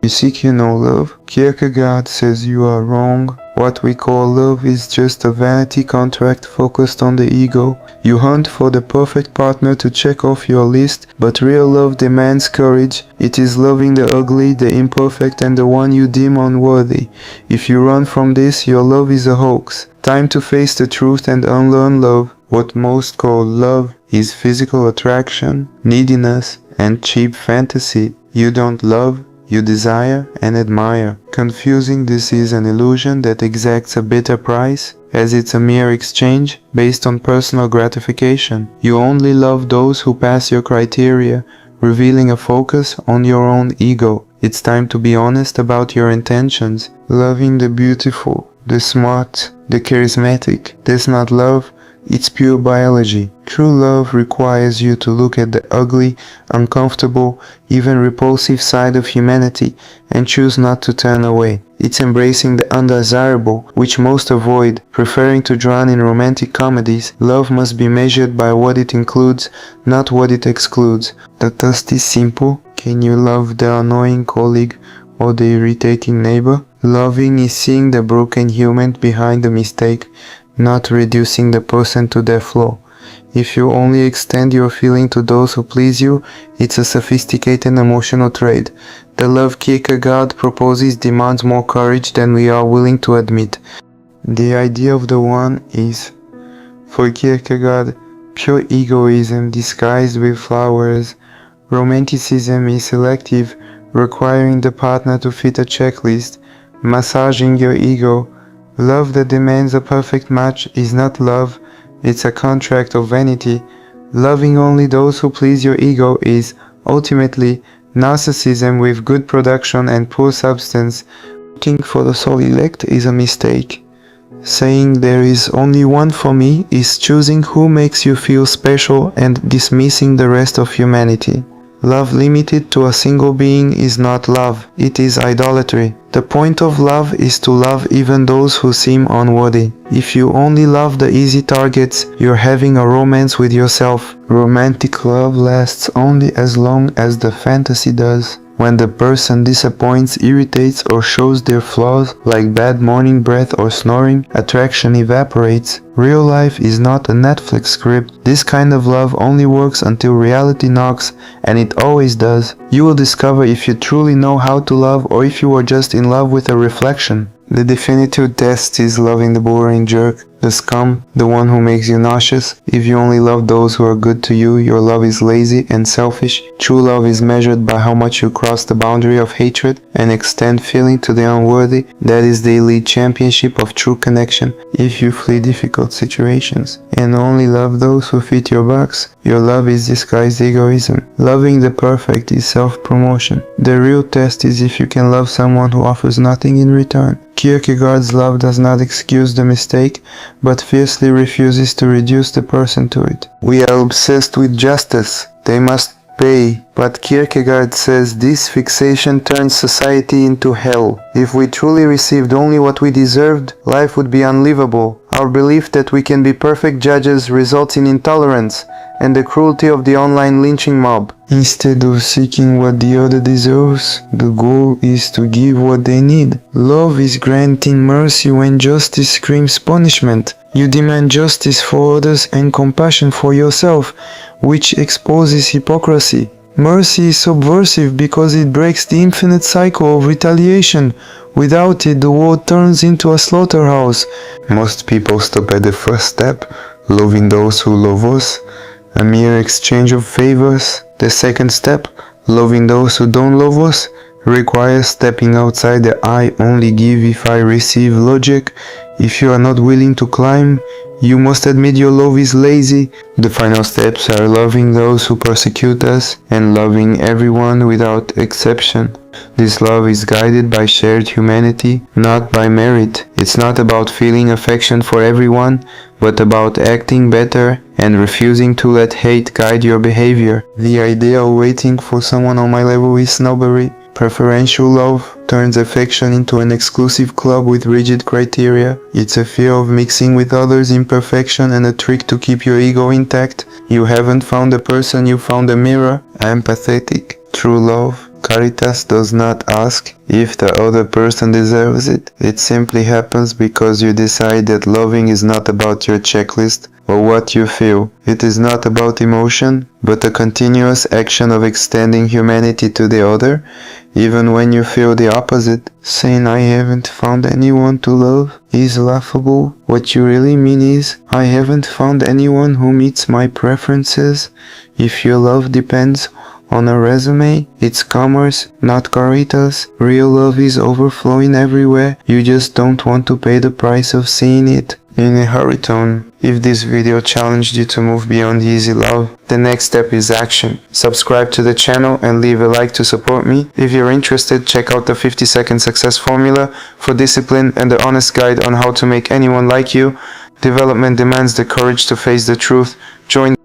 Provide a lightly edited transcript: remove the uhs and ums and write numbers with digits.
You seek love. Kierkegaard says you are wrong. What we call love is just a vanity contract focused on the ego. You hunt for the perfect partner to check off your list, but real love demands courage. It is loving the ugly, the imperfect, and the one you deem unworthy. If you run from this, your love is a hoax. Time to face the truth and unlearn love. What most call love is physical attraction, neediness, and cheap fantasy. You don't love, you desire and admire. Confusing this is an illusion that exacts a bitter price, as it's a mere exchange based on personal gratification. You only love those who pass your criteria, revealing a focus on your own ego. It's time to be honest about your intentions. Loving the beautiful, the smart, the charismatic. That's not love, it's pure biology. True love requires you to look at the ugly, uncomfortable, even repulsive side of humanity and choose not to turn away. It's embracing the undesirable, which most avoid, preferring to drown in romantic comedies. Love must be measured by what it includes, not what it excludes. The test is simple. Can you love the annoying colleague or the irritating neighbor? Loving is seeing the broken human behind the mistake, not reducing the person to their flaw. If you only extend your feeling to those who please you, it's a sophisticated emotional trade. The love Kierkegaard proposes demands more courage than we are willing to admit. The idea of the one is, for Kierkegaard, pure egoism disguised with flowers. Romanticism is selective, requiring the partner to fit a checklist, massaging your ego. Love that demands a perfect match is not love, it's a contract of vanity. Loving only those who please your ego is, ultimately, narcissism with good production and poor substance. Looking for the soul elect is a mistake. Saying there is only one for me is choosing who makes you feel special and dismissing the rest of humanity. Love limited to a single being is not love, it is idolatry. The point of love is to love even those who seem unworthy. If you only love the easy targets, you're having a romance with yourself. Romantic love lasts only as long as the fantasy does. When the person disappoints, irritates, or shows their flaws, like bad morning breath or snoring, attraction evaporates. Real life is not a Netflix script. This kind of love only works until reality knocks, and it always does. You will discover if you truly know how to love or if you are just in love with a reflection. The definitive test is loving the boring jerk, the scum, the one who makes you nauseous. If you only love those who are good to you, your love is lazy and selfish. True love is measured by how much you cross the boundary of hatred and extend feeling to the unworthy. That is the elite championship of true connection. If you flee difficult situations and only love those who fit your box, your love is disguised egoism. Loving the perfect is self-promotion. The real test is if you can love someone who offers nothing in return. Kierkegaard's love does not excuse the mistake, but fiercely refuses to reduce the person to it. We are obsessed with justice. They must pay. But Kierkegaard says this fixation turns society into hell. If we truly received only what we deserved, life would be unlivable. Our belief that we can be perfect judges results in intolerance and the cruelty of the online lynching mob. Instead of seeking what the other deserves, the goal is to give what they need. Love is granting mercy when justice screams punishment. You demand justice for others and compassion for yourself, which exposes hypocrisy. Mercy is subversive because it breaks the infinite cycle of retaliation. Without it, the world turns into a slaughterhouse. Most people stop at the first step, loving those who love us, a mere exchange of favors. The second step, loving those who don't love us, requires stepping outside the I only give if I receive logic. If you are not willing to climb, you must admit your love is lazy. The final steps are loving those who persecute us and loving everyone without exception. This love is guided by shared humanity, not by merit. It's not about feeling affection for everyone, but about acting better and refusing to let hate guide your behavior. The idea of waiting for someone on my level is snobbery. Preferential love turns affection into an exclusive club with rigid criteria. It's a fear of mixing with others' imperfection and a trick to keep your ego intact. You haven't found a person, you found a mirror. I am pathetic. True love Caritas does not ask if the other person deserves it. It simply happens because you decide that loving is not about your checklist or what you feel. It is not about emotion, but a continuous action of extending humanity to the other, even when you feel the opposite. Saying I haven't found anyone to love is laughable. What you really mean is, I haven't found anyone who meets my preferences. If your love depends on a resume, it's commerce, not caritas. Real love is overflowing everywhere. You just don't want to pay the price of seeing it. In a hurrytone, if this video challenged you to move beyond easy love, the next step is action. Subscribe to the channel and leave a like to support me. If you're interested, check out the 50-second success formula for discipline and the honest guide on how to make anyone like you. Development demands the courage to face the truth. Join